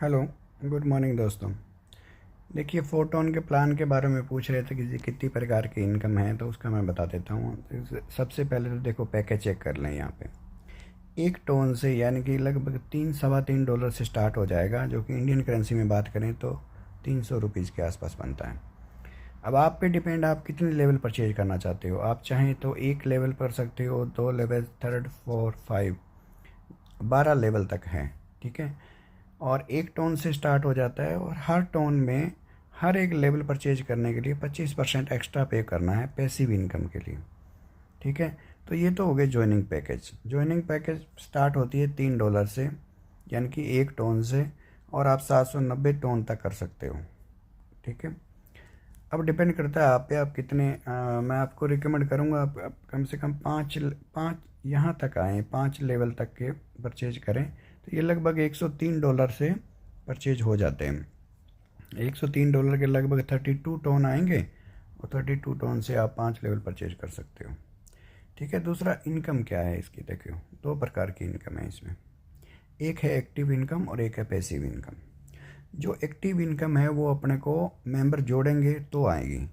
Hello, good morning दोस्तों। देखिए, photon के प्लान के बारे में पूछ रहे थे कि कितनी प्रकार की इनकम है, तो उसका मैं बता देता हूँ। सबसे पहले तो देखो, पैकेज चेक कर लें। यहाँ पे एक टोन से यानी कि लगभग 3 सवा 3 डॉलर से स्टार्ट हो जाएगा, जो कि इंडियन करेंसी में बात करें तो 300 रुपीज़ के आसपास बनता है। अब आप पे डिपेंड, आप कितने लेवल परचेज करना चाहते हो। आप चाहें तो एक लेवल कर सकते हो, 2 लेवल, थर्ड, फोर, 5, 12 लेवल तक है। ठीक है। और एक टोन से स्टार्ट हो जाता है, और हर टोन में हर एक लेवल परचेज करने के लिए 25% एक्स्ट्रा पे करना है पैसिव इनकम के लिए। ठीक है। तो ये तो हो गए joining package. Joining package start होती है 3 डॉलर से, यानी कि एक टोन से, और आप 790 टोन तक कर सकते हो। ठीक है। अब डिपेंड करता है आप पे, आप कितने मैं आपको रिकमेंड करूँगा आप कम से कम पाँच पाँच यहाँ तक आएँ, 5 लेवल तक के परचेज करें। तो ये लगभग 103 डॉलर से परचेज हो जाते हैं। 103 डॉलर के लगभग 32 टोन आएंगे, और 32 टोन से आप 5 लेवल परचेज कर सकते हो। ठीक है। दूसरा, इनकम क्या है इसकी, देखियो 2 प्रकार की इनकम है इसमें। एक है एक्टिव इनकम और एक है पैसिव इनकम। जो एक्टिव इनकम है वो अपने को मेंबर जोड़ेंगे तो आएगी।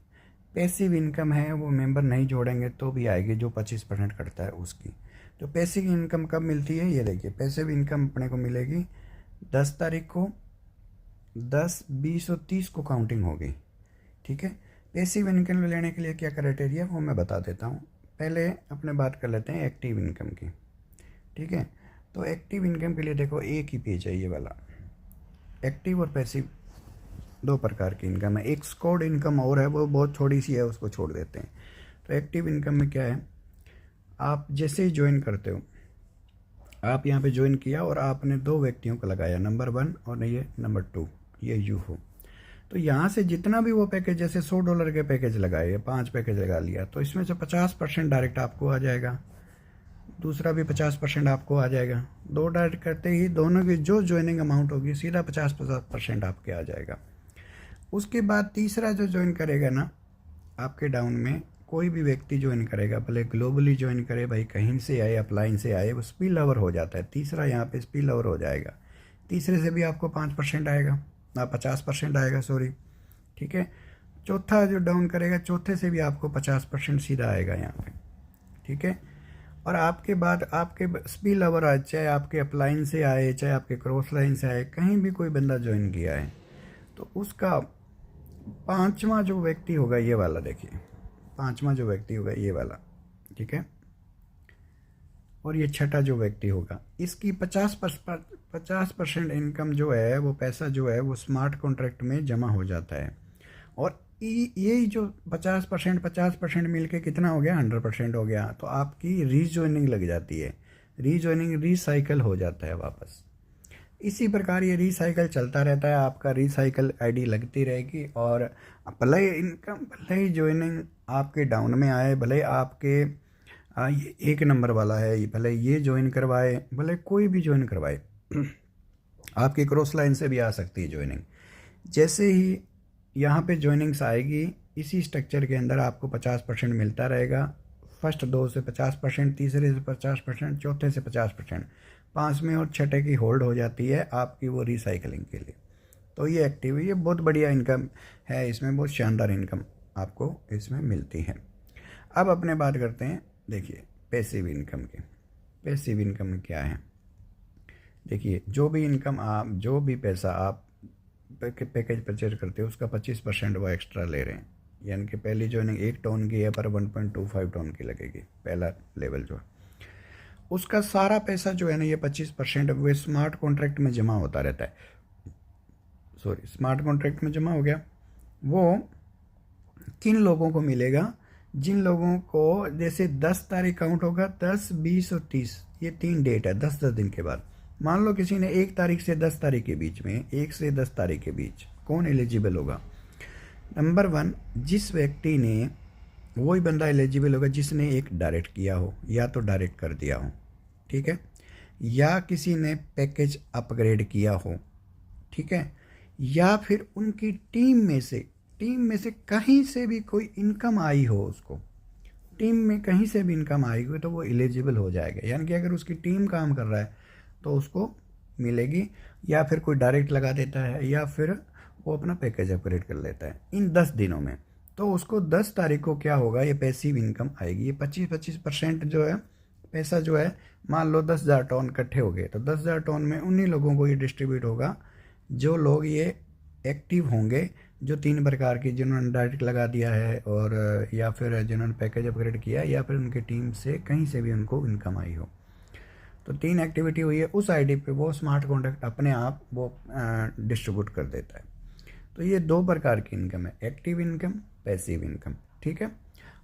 पैसिव इनकम है वो मेंबर नहीं जोड़ेंगे तो भी आएगी, जो 25% कटता है उसकी। तो पैसिव इनकम कब मिलती है, ये देखिए। पैसिव इनकम अपने को मिलेगी 10 तारीख को, 10, 20 और 30 को काउंटिंग होगी। ठीक है। पैसिव इनकम लेने के लिए क्या क्राइटेरिया वो मैं बता देता हूँ। पहले अपने बात कर लेते हैं एक्टिव इनकम की। ठीक है। तो एक्टिव इनकम के लिए देखो, एक ही पेज है ये वाला। एक्टिव और पैसिव 2 प्रकार की इनकम है। एक स्कोर्ड इनकम और है, वो बहुत थोड़ी सी है, उसको छोड़ देते हैं। तो एक्टिव इनकम में क्या है, आप जैसे ही ज्वाइन करते हो, आप यहाँ पे ज्वाइन किया और आपने 2 व्यक्तियों को लगाया, नंबर 1 और ये नंबर 2, ये यू हो। तो यहाँ से जितना भी वो पैकेज, जैसे 100 डॉलर के पैकेज लगाए, 5 पैकेज लगा लिया, तो इसमें से 50% डायरेक्ट आपको आ जाएगा, दूसरा भी 50% आपको आ जाएगा। 2 डायरेक्ट करते ही दोनों की जो ज्वाइनिंग अमाउंट होगी सीधा 50% आपके आ जाएगा। उसके बाद तीसरा जो ज्वाइन करेगा ना, आपके डाउन में कोई भी व्यक्ति ज्वाइन करेगा, भले ग्लोबली ज्वाइन करे, भाई कहीं से आए, अपलाइन से आए, वो स्पिल ओवर हो जाता है। तीसरा यहाँ पे स्पिल ओवर हो जाएगा। तीसरे से भी आपको 5% आएगा, ना 50% आएगा, सॉरी। ठीक है। चौथा जो डाउन करेगा, चौथे से भी आपको 50% सीधा आएगा यहाँ पे। ठीक है। और आपके बाद आपके स्पिल ओवर आए, चाहे आपके अपलाइन से आए, चाहे आपके क्रॉस लाइन से आए, कहीं भी कोई बंदा ज्वाइन किया है, तो उसका 5वां जो व्यक्ति होगा, ये वाला देखिए, 5वां जो व्यक्ति होगा ये वाला। ठीक है। और ये छठा जो व्यक्ति होगा, इसकी 50% इनकम जो है, वो पैसा जो है, वो स्मार्ट कॉन्ट्रैक्ट में जमा हो जाता है। और यही जो 50% मिल के कितना हो गया, 100% हो गया। तो आपकी रीजॉइनिंग लग जाती है, रीजॉइनिंग रिसाइकल हो जाता है वापस। इसी प्रकार ये रिसाइकल चलता रहता है, आपका रिसाइकल आईडी लगती रहेगी। और भले ही इनकम, भले ही ज्वाइनिंग आपके डाउन में आए, भले ही आपके ये 1 नंबर वाला है, भले ये ज्वाइन करवाए, भले कोई भी ज्वाइन करवाए, आपकी क्रॉस लाइन से भी आ सकती है ज्वाइनिंग। जैसे ही यहाँ पे ज्वाइनिंग्स आएगी, इसी स्ट्रक्चर के अंदर आपको 50% मिलता रहेगा। फर्स्ट 2 से 50%, तीसरे से 50%, चौथे से 50%, 5वें और छठे की होल्ड हो जाती है आपकी वो रिसाइकलिंग के लिए। तो ये एक्टिव है, ये बहुत बढ़िया इनकम है, इसमें बहुत शानदार इनकम आपको इसमें मिलती है। अब अपने बात करते हैं, देखिए, पैसिव इनकम की। पैसिव इनकम में क्या है, देखिए, जो भी इनकम आप, जो भी पैसा आप पैकेज परचेज करते हो, उसका 25% वो एक्स्ट्रा ले रहे हैं। यानी कि पहली ज्वाइनिंग 1 टोन की है, पर 1.25 टोन की लगेगी, पहला लेवल जो है। उसका सारा पैसा जो है ना, ये 25% वो स्मार्ट कॉन्ट्रैक्ट में जमा होता रहता है। सॉरी, स्मार्ट कॉन्ट्रैक्ट में जमा हो गया। वो किन लोगों को मिलेगा, जिन लोगों को, जैसे 10 तारीख काउंट होगा, 10, 20 और 30, ये 3 डेट है, 10-10 दिन के बाद। मान लो किसी ने 1 तारीख से 10 तारीख के बीच में, 1 से 10 तारीख के बीच कौन एलिजिबल होगा। नंबर 1, जिस व्यक्ति ने, वही बंदा एलिजिबल होगा जिसने एक डायरेक्ट किया हो, या तो डायरेक्ट कर दिया हो। ठीक है। या किसी ने पैकेज अपग्रेड किया हो। ठीक है। या फिर उनकी टीम में से कहीं से भी कोई इनकम आई हो, उसको टीम में कहीं से भी इनकम आई हो, तो वो एलिजिबल हो जाएगा। यानी कि अगर उसकी टीम काम कर रहा है तो उसको मिलेगी, या फिर कोई डायरेक्ट लगा देता है, या फिर वो अपना पैकेज अपग्रेड कर लेता है इन 10 दिनों में। तो उसको 10 तारीख को क्या होगा, ये पैसिव इनकम आएगी। ये 25% जो है पैसा जो है, मान लो 10,000 टन इकट्ठे हो गए, तो 10,000 टन में उन्हीं लोगों को ये डिस्ट्रीब्यूट होगा जो लोग ये एक्टिव होंगे, जो 3 प्रकार की, जिन्होंने डायरेक्ट लगा दिया है, और या फिर जिन्होंने पैकेज अपग्रेड किया, या फिर उनकी टीम से कहीं से भी उनको इनकम आई हो। तो 3 एक्टिविटी हुई है, उस आईडी पे वो स्मार्ट कॉन्ट्रैक्ट अपने आप वो डिस्ट्रीब्यूट कर देता है। तो ये 2 प्रकार की इनकम है, एक्टिव इनकम, पैसिव इनकम, ठीक है।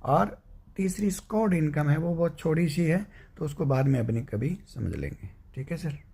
और तीसरी स्क्वाड इनकम है, वो बहुत छोटी सी है, तो उसको बाद में अपनी कभी समझ लेंगे, ठीक है सर।